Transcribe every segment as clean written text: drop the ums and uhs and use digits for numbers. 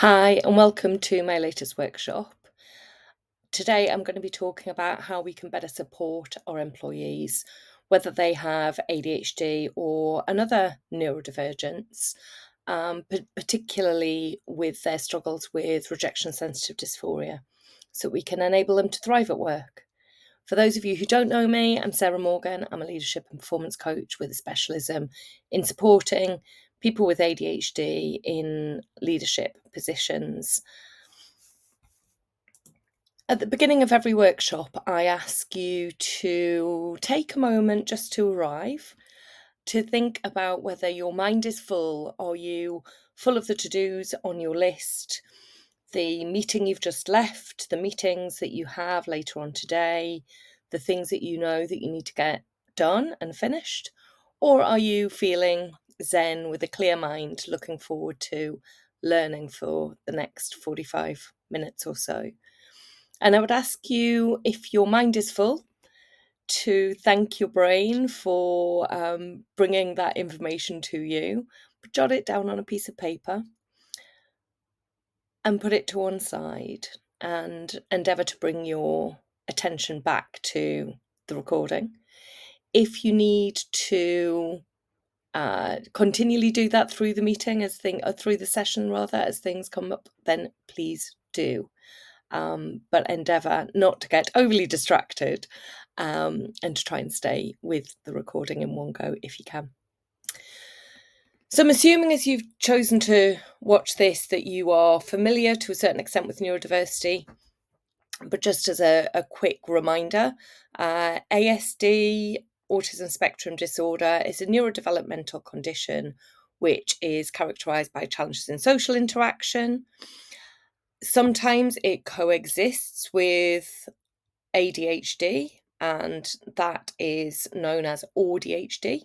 Hi, and welcome to my latest workshop. Today, I'm going to be talking about how we can better support our employees, whether they have ADHD or another neurodivergence, particularly with their struggles with rejection sensitive dysphoria, so we can enable them to thrive at work. For those of you who don't know me, I'm Sarah Morgan. I'm a leadership and performance coach with a specialism in supporting people with ADHD in leadership positions. At the beginning of every workshop, I ask you to take a moment just to arrive, to think about whether your mind is full. Are you full of the to-dos on your list, the meeting you've just left, the meetings that you have later on today, the things that you know that you need to get done and finished? Or are you feeling zen with a clear mind, looking forward to learning for the next 45 minutes or so? And I would ask you, if your mind is full, to thank your brain for bringing that information to you. Jot it down on a piece of paper and put it to one side and endeavour to bring your attention back to the recording. If you need to continually do that through the meeting, through the session rather, as things come up, then please do. But endeavour not to get overly distracted and to try and stay with the recording in one go if you can. So I'm assuming as you've chosen to watch this that you are familiar to a certain extent with neurodiversity, but just as a quick reminder, ASD, autism spectrum disorder, is a neurodevelopmental condition which is characterised by challenges in social interaction. Sometimes it coexists with ADHD, and that is known as ADHD.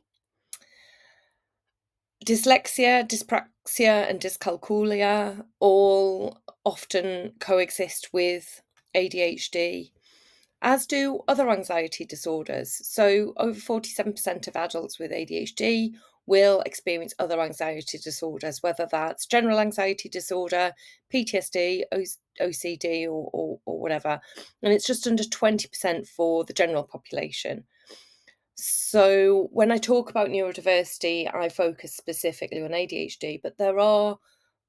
Dyslexia, dyspraxia, and dyscalculia all often coexist with ADHD, as do other anxiety disorders. So over 47% of adults with ADHD will experience other anxiety disorders, whether that's general anxiety disorder, PTSD, OCD, or whatever. And it's just under 20% for the general population. So when I talk about neurodiversity, I focus specifically on ADHD, but there are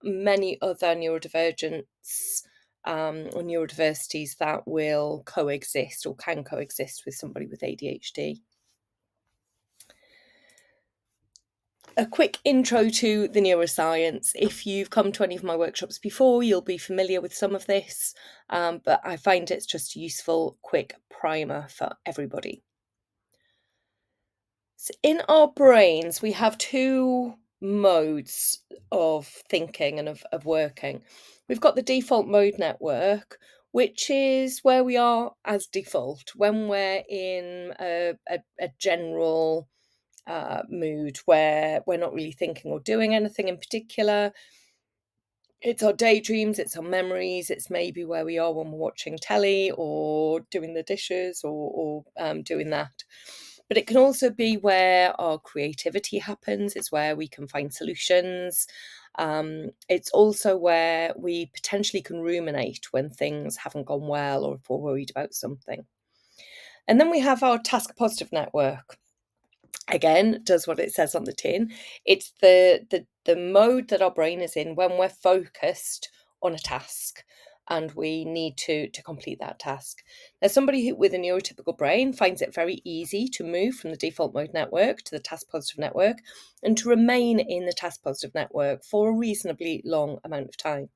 many other neurodivergence or neurodiversities that will coexist or can coexist with somebody with ADHD. A quick intro to the neuroscience. If you've come to any of my workshops before, you'll be familiar with some of this, but I find it's just a useful, quick primer for everybody. So in our brains, we have two modes of thinking and of working. We've got the default mode network, which is where we are as default when we're in a general mood where we're not really thinking or doing anything in particular. It's our daydreams, it's our memories, it's maybe where we are when we're watching telly or doing the dishes or doing that. But it can also be where our creativity happens. It's where we can find solutions. It's also where we potentially can ruminate when things haven't gone well or if we're worried about something. And then we have our task positive network. Again, does what it says on the tin. It's the mode that our brain is in when we're focused on a task and we need to complete that task. Now, somebody with a neurotypical brain finds it very easy to move from the default mode network to the task positive network and to remain in the task positive network for a reasonably long amount of time.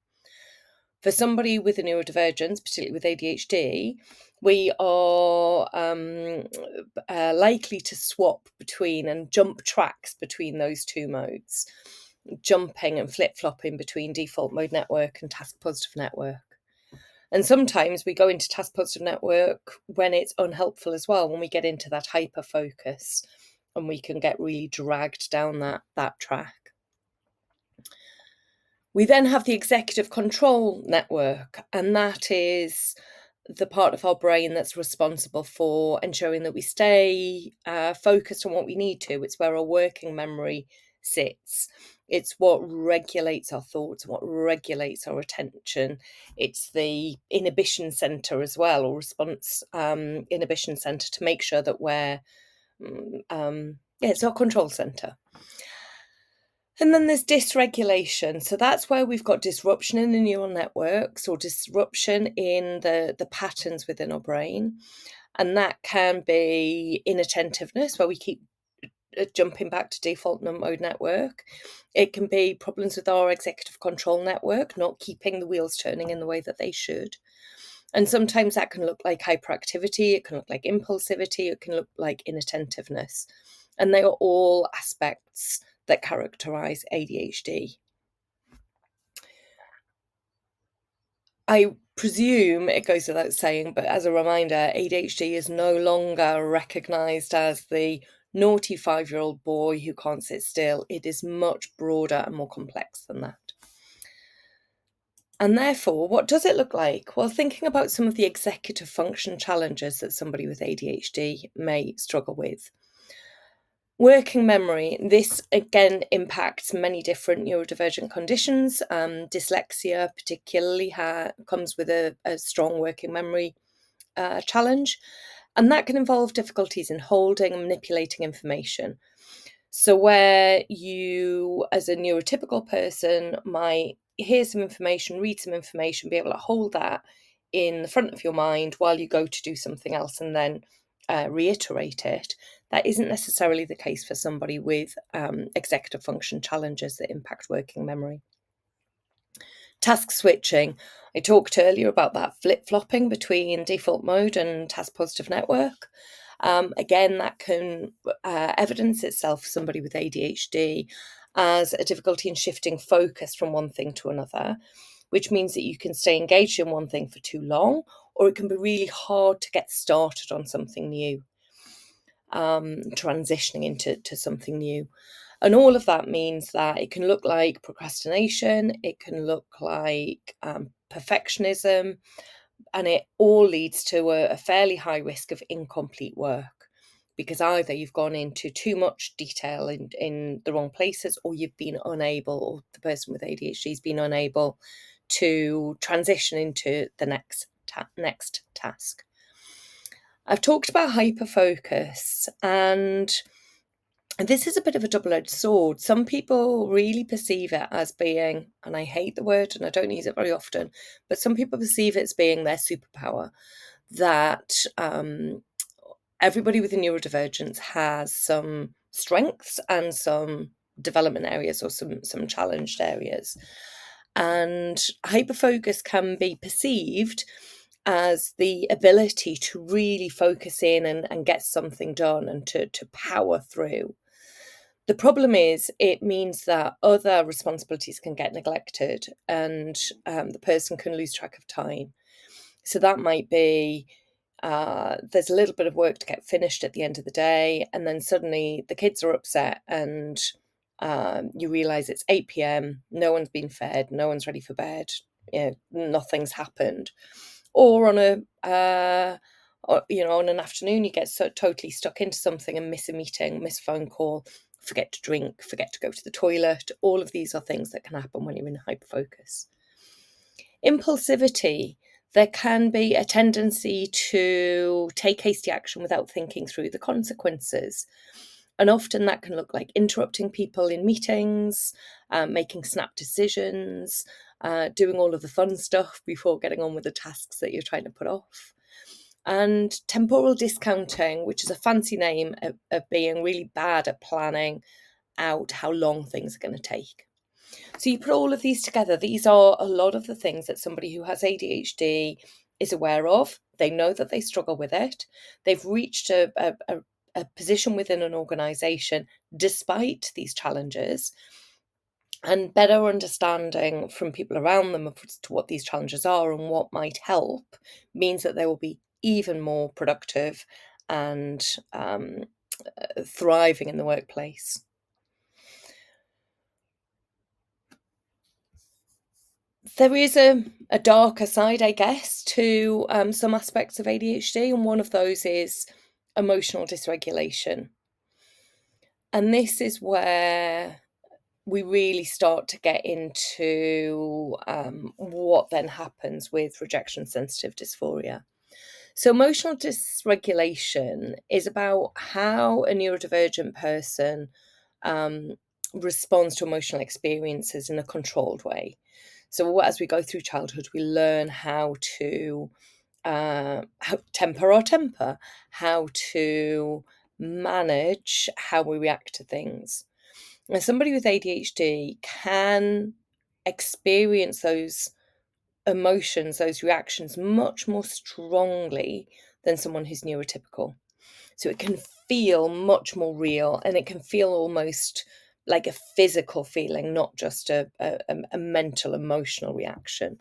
For somebody with a neurodivergence, particularly with ADHD, we are likely to swap between and jump tracks between those two modes, jumping and flip-flopping between default mode network and task positive network. And sometimes we go into task positive network when it's unhelpful as well, when we get into that hyper focus and we can get really dragged down that track. We then have the executive control network, and that is the part of our brain that's responsible for ensuring that we stay focused on what we need to. It's where our working memory sits. It's what regulates our thoughts, what regulates our attention. It's the inhibition center as well, or response inhibition center, to make sure that we're it's our control center. And then there's dysregulation. So that's where we've got disruption in the neural networks, or disruption in the patterns within our brain. And that can be inattentiveness, where we keep jumping back to default mode network. It can be problems with our executive control network, not keeping the wheels turning in the way that they should. And sometimes that can look like hyperactivity, it can look like impulsivity, it can look like inattentiveness. And they are all aspects that characterize ADHD. I presume it goes without saying, but as a reminder, ADHD is no longer recognised as the naughty 5-year-old boy who can't sit still. It is much broader and more complex than that. And therefore, what does it look like? Well, thinking about some of the executive function challenges that somebody with ADHD may struggle with. Working memory, this again impacts many different neurodivergent conditions. Dyslexia particularly comes with a strong working memory challenge, and that can involve difficulties in holding and manipulating information. So where you, as a neurotypical person, might hear some information, read some information, be able to hold that in the front of your mind while you go to do something else and then reiterate it, that isn't necessarily the case for somebody with executive function challenges that impact working memory. Task switching. I talked earlier about that flip-flopping between default mode and task positive network. Again, that can evidence itself for somebody with ADHD as a difficulty in shifting focus from one thing to another, which means that you can stay engaged in one thing for too long, or it can be really hard to get started on something new, transitioning into something new. And all of that means that it can look like procrastination, it can look like perfectionism, and it all leads to a fairly high risk of incomplete work, because either you've gone into too much detail in the wrong places, or you've been unable, or the person with ADHD has been unable to transition into the next task. I've talked about hyperfocus, and this is a bit of a double-edged sword. Some people really perceive it as being, and I hate the word and I don't use it very often, but some people perceive it as being their superpower, that everybody with a neurodivergence has some strengths and some development areas, or some challenged areas. And hyperfocus can be perceived as the ability to really focus in and get something done and to power through. The problem is, it means that other responsibilities can get neglected, and the person can lose track of time. So that might be there's a little bit of work to get finished at the end of the day, and then suddenly the kids are upset, and you realise it's 8 p.m, no one's been fed, no one's ready for bed, nothing's happened. Or on on an afternoon, you get so totally stuck into something and miss a meeting, miss a phone call, forget to drink, forget to go to the toilet. All of these are things that can happen when you're in hyperfocus. Impulsivity. There can be a tendency to take hasty action without thinking through the consequences. And often that can look like interrupting people in meetings, making snap decisions, doing all of the fun stuff before getting on with the tasks that you're trying to put off. And temporal discounting, which is a fancy name of being really bad at planning out how long things are going to take. So you put all of these together, these are a lot of the things that somebody who has ADHD is aware of. They know that they struggle with it. They've reached a position within an organisation despite these challenges, and better understanding from people around them as to what these challenges are and what might help means that they will be even more productive and thriving in the workplace. There is a darker side, I guess, to some aspects of ADHD, and one of those is emotional dysregulation. And this is where we really start to get into what then happens with rejection sensitive dysphoria. So, emotional dysregulation is about how a neurodivergent person um, responds to emotional experiences in a controlled way. So, as we go through childhood, we learn how temper our temper, how to manage how we react to things. Now, somebody with ADHD can experience those emotions, those reactions much more strongly than someone who's neurotypical. So it can feel much more real, and it can feel almost like a physical feeling, not just a mental, emotional reaction.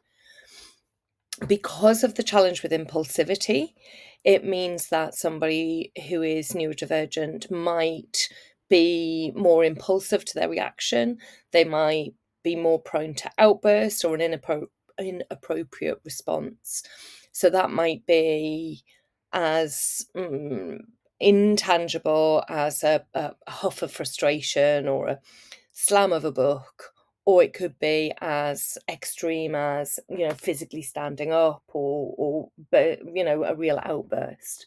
Because of the challenge with impulsivity, it means that somebody who is neurodivergent might be more impulsive to their reaction. They might be more prone to outbursts or an inappropriate response. So that might be as intangible as a huff of frustration or a slam of a book, or it could be as extreme as, physically standing up or a real outburst.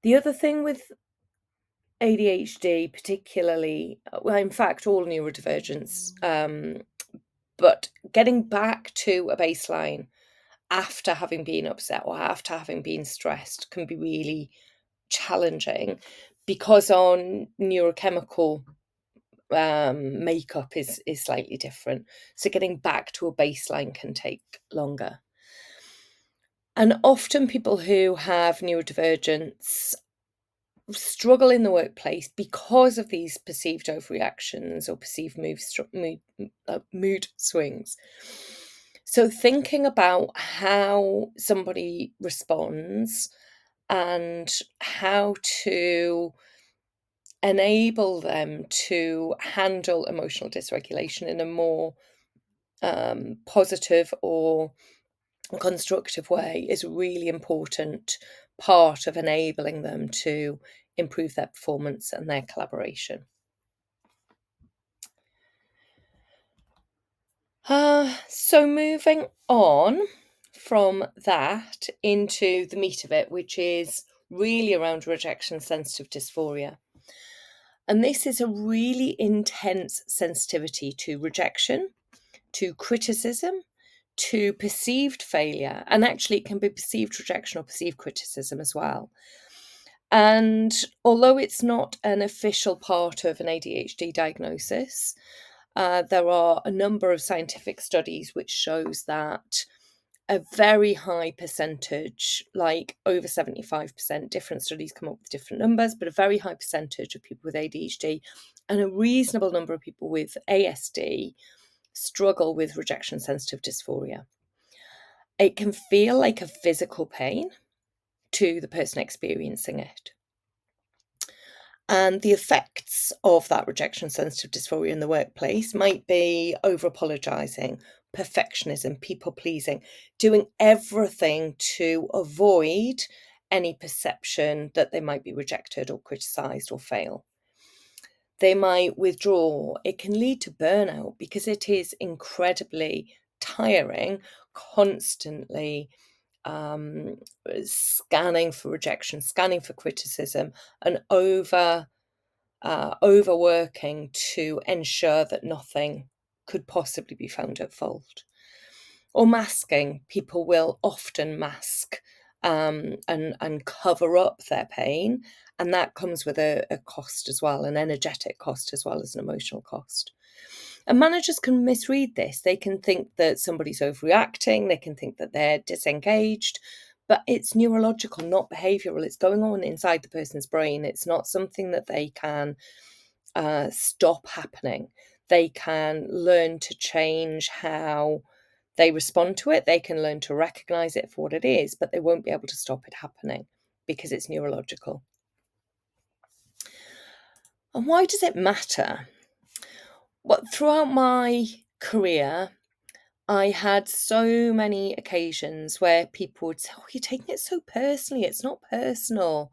The other thing with ADHD, particularly, well, in fact, all neurodivergence, but getting back to a baseline after having been upset or after having been stressed can be really challenging because our neurochemical makeup is slightly different. So getting back to a baseline can take longer. And often people who have neurodivergence struggle in the workplace because of these perceived overreactions or perceived mood swings. So thinking about how somebody responds and how to enable them to handle emotional dysregulation in a more positive or constructive way is a really important part of enabling them to improve their performance and their collaboration. So moving on from that into the meat of it, which is really around rejection sensitive dysphoria. And this is a really intense sensitivity to rejection, to criticism, to perceived failure. And actually, it can be perceived rejection or perceived criticism as well. And although it's not an official part of an ADHD diagnosis, there are a number of scientific studies which shows that a very high percentage, like over 75%, different studies come up with different numbers, but a very high percentage of people with ADHD and a reasonable number of people with ASD struggle with rejection sensitive dysphoria. It can feel like a physical pain to the person experiencing it. And the effects of that rejection sensitive dysphoria in the workplace might be over apologizing, perfectionism, people pleasing, doing everything to avoid any perception that they might be rejected or criticized or fail. They might withdraw. It can lead to burnout because it is incredibly tiring, constantly scanning for rejection, scanning for criticism, and overworking to ensure that nothing could possibly be found at fault. Or masking. People will often mask and cover up their pain, and that comes with a cost as well, an energetic cost as well as an emotional cost. And managers can misread this. They can think that somebody's overreacting, they can think that they're disengaged, but it's neurological, not behavioural. It's going on inside the person's brain. It's not something that they can stop happening. They can learn to change how they respond to it. They can learn to recognise it for what it is, but they won't be able to stop it happening because it's neurological. And why does it matter? Well, throughout my career, I had so many occasions where people would say, "Oh, you're taking it so personally. It's not personal.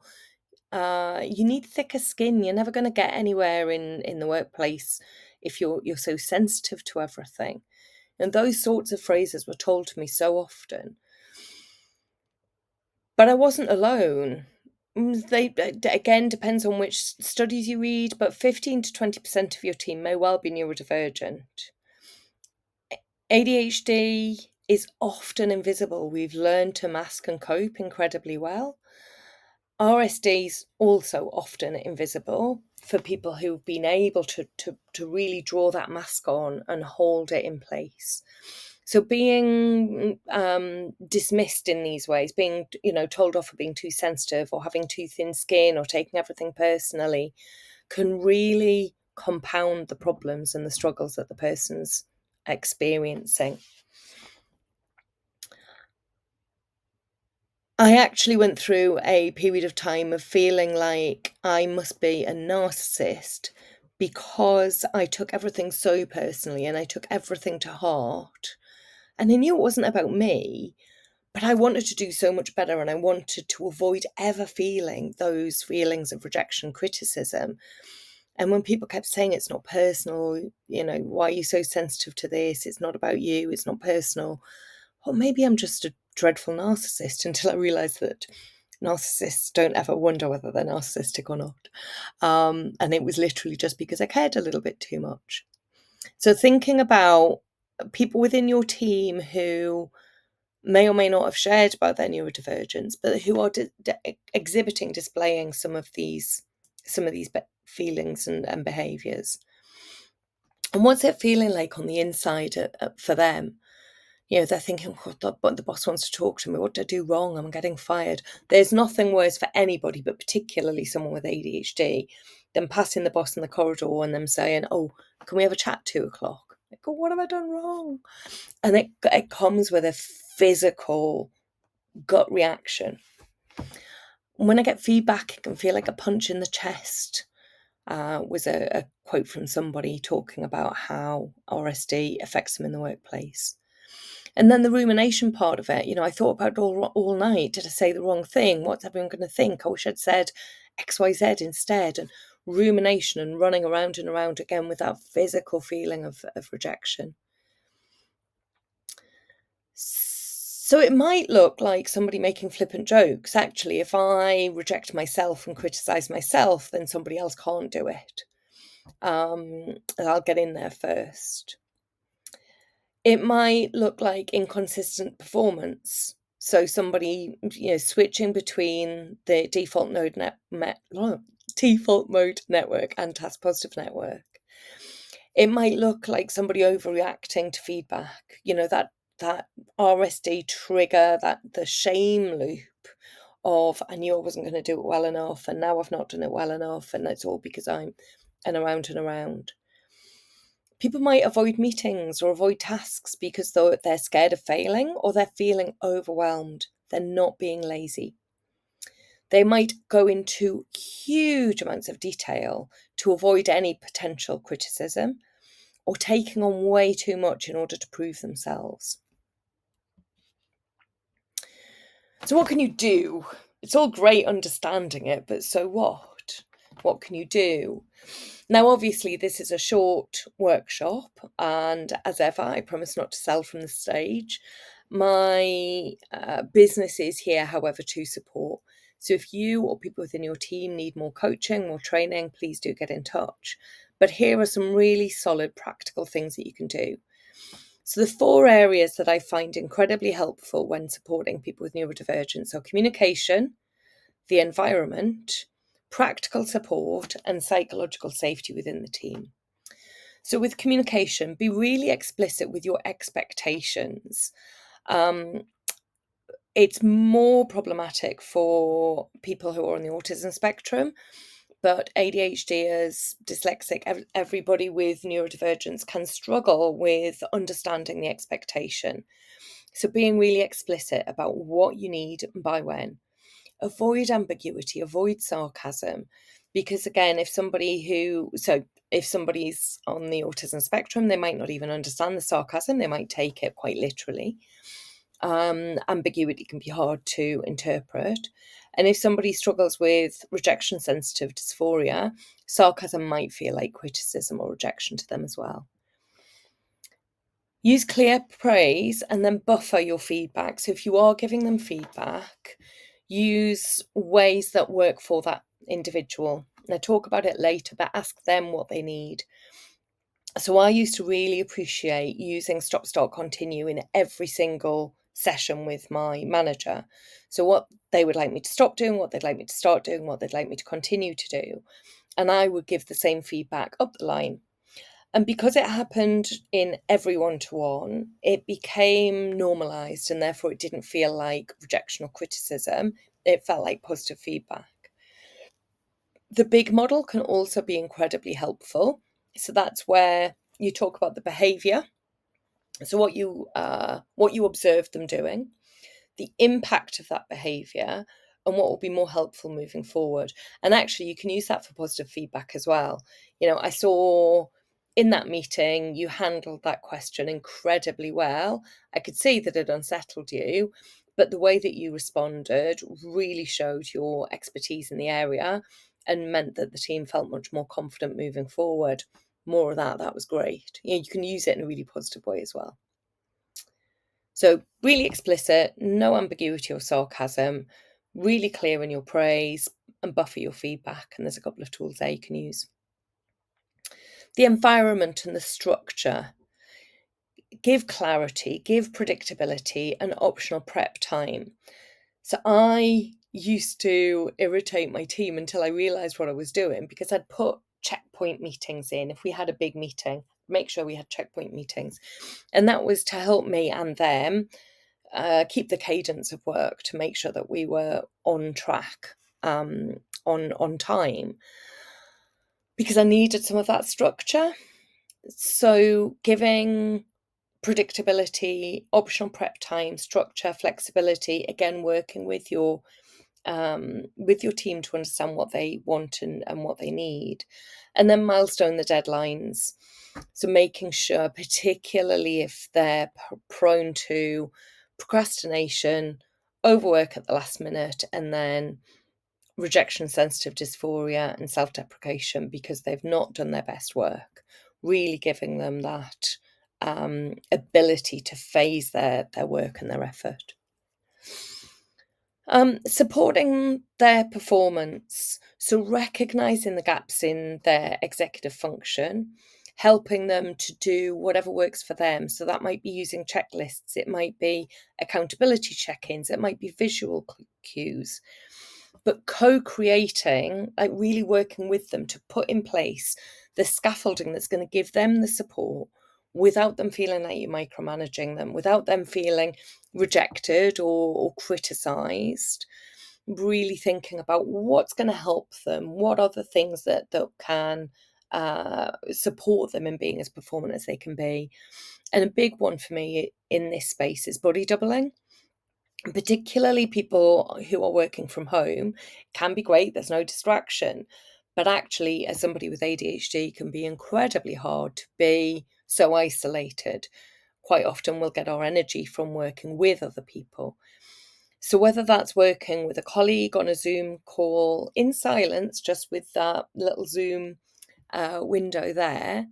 You need thicker skin. You're never going to get anywhere in the workplace if you're so sensitive to everything. And those sorts of phrases were told to me so often. But I wasn't alone. They again depends on which studies you read, but 15 to 20% of your team may well be neurodivergent. ADHD is often invisible. We've learned to mask and cope incredibly well. RSD's also often invisible for people who've been able to really draw that mask on and hold it in place. So being dismissed in these ways, being told off for being too sensitive or having too thin skin or taking everything personally, can really compound the problems and the struggles that the person's experiencing. I actually went through a period of time of feeling like I must be a narcissist because I took everything so personally and I took everything to heart. And I knew it wasn't about me, but I wanted to do so much better and I wanted to avoid ever feeling those feelings of rejection, criticism. And when people kept saying it's not personal, why are you so sensitive to this? It's not about you, it's not personal. Well, maybe I'm just a dreadful narcissist, until I realised that narcissists don't ever wonder whether they're narcissistic or not. And it was literally just because I cared a little bit too much. So thinking about people within your team who may or may not have shared about their neurodivergence, but who are displaying some of these feelings and behaviours. And what's it feeling like on the inside for them? They're thinking, the boss wants to talk to me. What did I do wrong? I'm getting fired. There's nothing worse for anybody, but particularly someone with ADHD, than passing the boss in the corridor and them saying, oh, can we have a chat at 2:00? I go, what have I done wrong? And it comes with a physical gut reaction. When I get feedback, it can feel like a punch in the chest. Was a quote from somebody talking about how RSD affects them in the workplace. And then the rumination part of it, I thought about all night. Did I say the wrong thing? What's everyone going to think? I wish I'd said XYZ instead. And rumination and running around and around again with that physical feeling of rejection. So it might look like somebody making flippant jokes. Actually, if I reject myself and criticize myself, then somebody else can't do it. I'll get in there first. It might look like inconsistent performance. So somebody, switching between the default mode network and task positive network. It might look like somebody overreacting to feedback. That RSD trigger, that the shame loop of I knew I wasn't going to do it well enough, and now I've not done it well enough, and it's all because I'm and around and around. People might avoid meetings or avoid tasks because they're scared of failing or they're feeling overwhelmed. They're not being lazy. They might go into huge amounts of detail to avoid any potential criticism or taking on way too much in order to prove themselves. So what can you do? It's all great understanding it, but so what? What can you do? Now, obviously, this is a short workshop, and as ever, I promise not to sell from the stage. My business is here, however, to support. So if you or people within your team need more coaching, more training, please do get in touch. But here are some really solid practical things that you can do. So the 4 areas that I find incredibly helpful when supporting people with neurodivergence are communication, the environment, practical support, and psychological safety within the team. So with communication, be really explicit with your expectations. It's more problematic for people who are on the autism spectrum, but ADHDers, dyslexic, everybody with neurodivergence can struggle with understanding the expectation. So being really explicit about what you need and by when. Avoid ambiguity, avoid sarcasm, because again, if somebody's on the autism spectrum, they might not even understand the sarcasm, they might take it quite literally. Ambiguity can be hard to interpret. And if somebody struggles with rejection sensitive dysphoria, sarcasm might feel like criticism or rejection to them as well. Use clear praise and then buffer your feedback. So if you are giving them feedback, use ways that work for that individual. Now, talk about it later, but ask them what they need. So I used to really appreciate using stop, start, continue in every single session with my manager. So what they would like me to stop doing, what they'd like me to start doing, what they'd like me to continue to do. And I would give the same feedback up the line. And because it happened in every one-to-one, it became normalized, and therefore it didn't feel like rejection or criticism. It felt like positive feedback. The big model can also be incredibly helpful. So that's where you talk about the behavior. So what you observe them doing, the impact of that behavior, and what will be more helpful moving forward. And actually, you can use that for positive feedback as well. I saw in that meeting, you handled that question incredibly well. I could see that it unsettled you, but the way that you responded really showed your expertise in the area and meant that the team felt much more confident moving forward. More of that. That was great. You can use it in a really positive way as well. So really explicit, no ambiguity or sarcasm, really clear in your praise, and buffer your feedback. And there's a couple of tools there you can use. The environment and the structure. Give clarity, give predictability, and optional prep time. So I used to irritate my team until I realised what I was doing, because I'd put checkpoint meetings in. If we had a big meeting, make sure we had checkpoint meetings. And that was to help me and them keep the cadence of work, to make sure that we were on track, on time, because I needed some of that structure. So giving predictability, optional prep time, structure, flexibility, again, working with your team to understand what they want and what they need. And then milestone the deadlines. So making sure, particularly if they're prone to procrastination, overwork at the last minute, and then rejection sensitive dysphoria and self-deprecation because they've not done their best work, really giving them that ability to phase their work and their effort. Supporting their performance, so recognizing the gaps in their executive function, helping them to do whatever works for them. So that might be using checklists, it might be accountability check-ins, it might be visual cues, but co-creating, like really working with them to put in place the scaffolding that's going to give them the support without them feeling like you're micromanaging them, without them feeling rejected or criticised. Really thinking about what's going to help them, what are the things that can support them in being as performant as they can be. And a big one for me in this space is body doubling. Particularly people who are working from home can be great, there's no distraction. But actually, as somebody with ADHD, can be incredibly hard to be so isolated. Quite often we'll get our energy from working with other people. So whether that's working with a colleague on a Zoom call in silence, just with that little Zoom window there,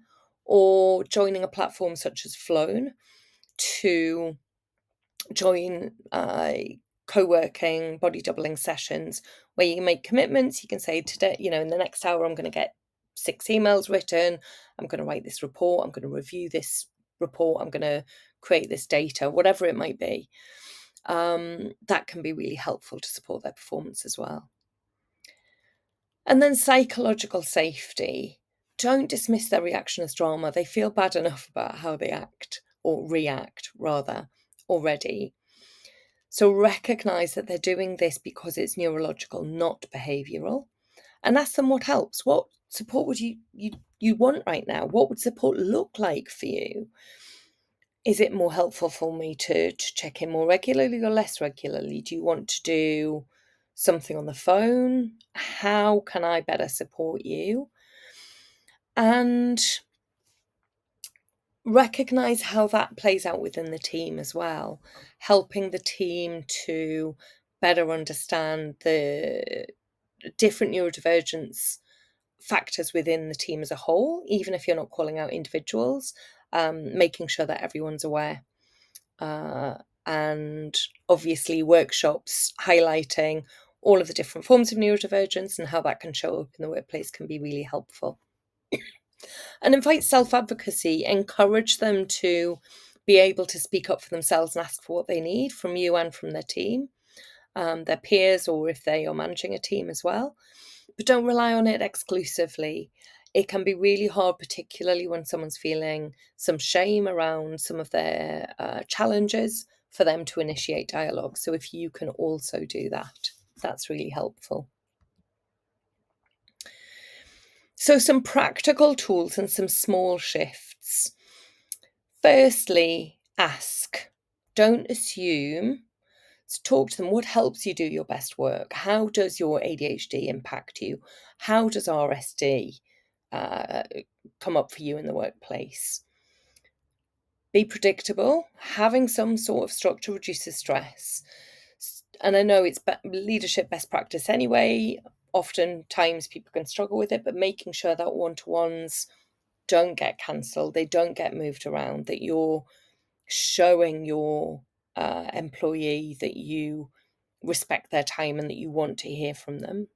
or joining a platform such as Flown to join co-working, body doubling sessions where you make commitments. You can say, today, in the next hour, I'm going to get 6 emails written. I'm going to write this report. I'm going to review this report. I'm going to create this data, whatever it might be. That can be really helpful to support their performance as well. And then psychological safety. Don't dismiss their reaction as drama. They feel bad enough about how they act, or react rather, already. So recognise that they're doing this because it's neurological, not behavioural, and ask them what helps. What support would you want right now? What would support look like for you? Is it more helpful for me to check in more regularly or less regularly? Do you want to do something on the phone? How can I better support you? And recognise how that plays out within the team as well, helping the team to better understand the different neurodivergence factors within the team as a whole, even if you're not calling out individuals, making sure that everyone's aware. And obviously workshops highlighting all of the different forms of neurodivergence and how that can show up in the workplace can be really helpful. And invite self-advocacy, encourage them to be able to speak up for themselves and ask for what they need from you and from their team, their peers, or if they are managing a team as well. But don't rely on it exclusively. It can be really hard, particularly when someone's feeling some shame around some of their challenges, for them to initiate dialogue. So if you can also do that, that's really helpful. So some practical tools and some small shifts. Firstly, ask. Don't assume. So talk to them. What helps you do your best work? How does your ADHD impact you? How does RSD come up for you in the workplace? Be predictable. Having some sort of structure reduces stress. And I know it's leadership best practice anyway. Oftentimes people can struggle with it, but making sure that one-to-ones don't get cancelled, they don't get moved around, that you're showing your employee that you respect their time and that you want to hear from them.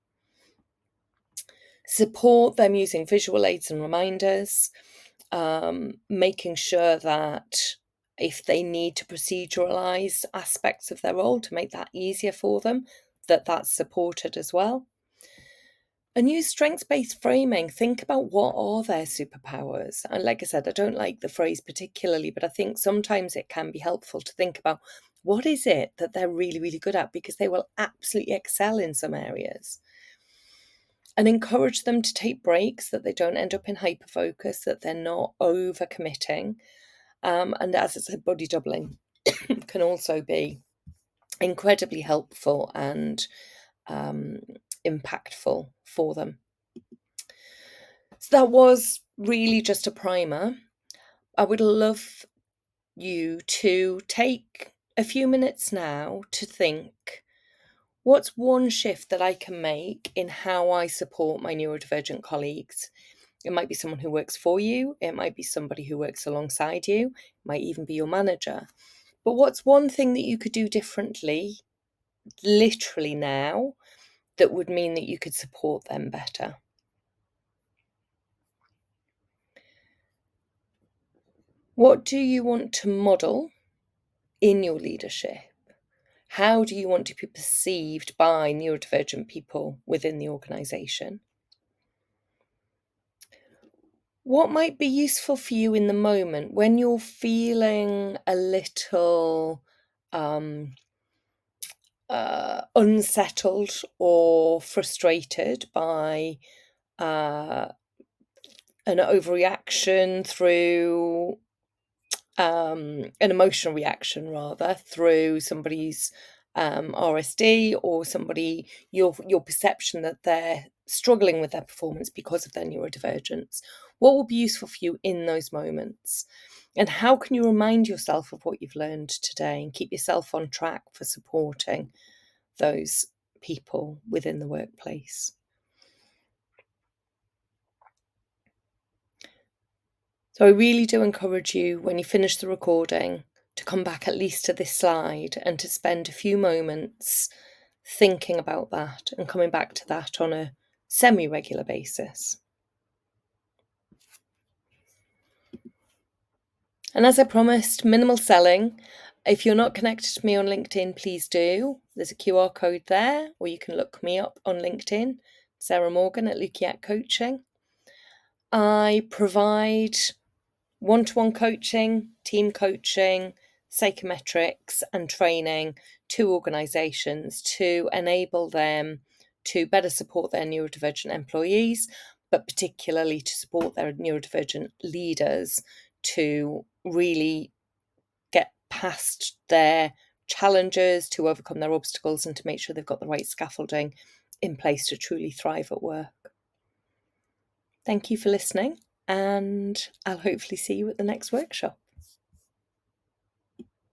Support them using visual aids and reminders, making sure that if they need to proceduralize aspects of their role to make that easier for them, that's supported as well. And use strengths-based framing. Think about what are their superpowers. And like I said, I don't like the phrase particularly, but I think sometimes it can be helpful to think about what is it that they're really, really good at, because they will absolutely excel in some areas. And encourage them to take breaks, that they don't end up in hyperfocus, that they're not over-committing. And as I said, body doubling can also be incredibly helpful and impactful for them. So that was really just a primer. I would love you to take a few minutes now to think, what's one shift that I can make in how I support my neurodivergent colleagues? It might be someone who works for you. It might be somebody who works alongside you. It might even be your manager. But what's one thing that you could do differently, literally now, that would mean that you could support them better? What do you want to model in your leadership? How do you want to be perceived by neurodivergent people within the organisation? What might be useful for you in the moment when you're feeling a little unsettled or frustrated by an overreaction through an emotional reaction, rather, through somebody's RSD, or somebody, your perception that they're struggling with their performance because of their neurodivergence? What will be useful for you in those moments? And how can you remind yourself of what you've learned today and keep yourself on track for supporting those people within the workplace? So I really do encourage you, when you finish the recording, to come back at least to this slide and to spend a few moments thinking about that and coming back to that on a semi-regular basis. And as I promised, minimal selling. If you're not connected to me on LinkedIn, please do. There's a QR code there, or you can look me up on LinkedIn, Sarah Morgan at Lukiat Coaching. I provide one-to-one coaching, team coaching, psychometrics and training to organisations to enable them to better support their neurodivergent employees, but particularly to support their neurodivergent leaders to really get past their challenges, to overcome their obstacles, and to make sure they've got the right scaffolding in place to truly thrive at work. Thank you for listening, and I'll hopefully see you at the next workshop.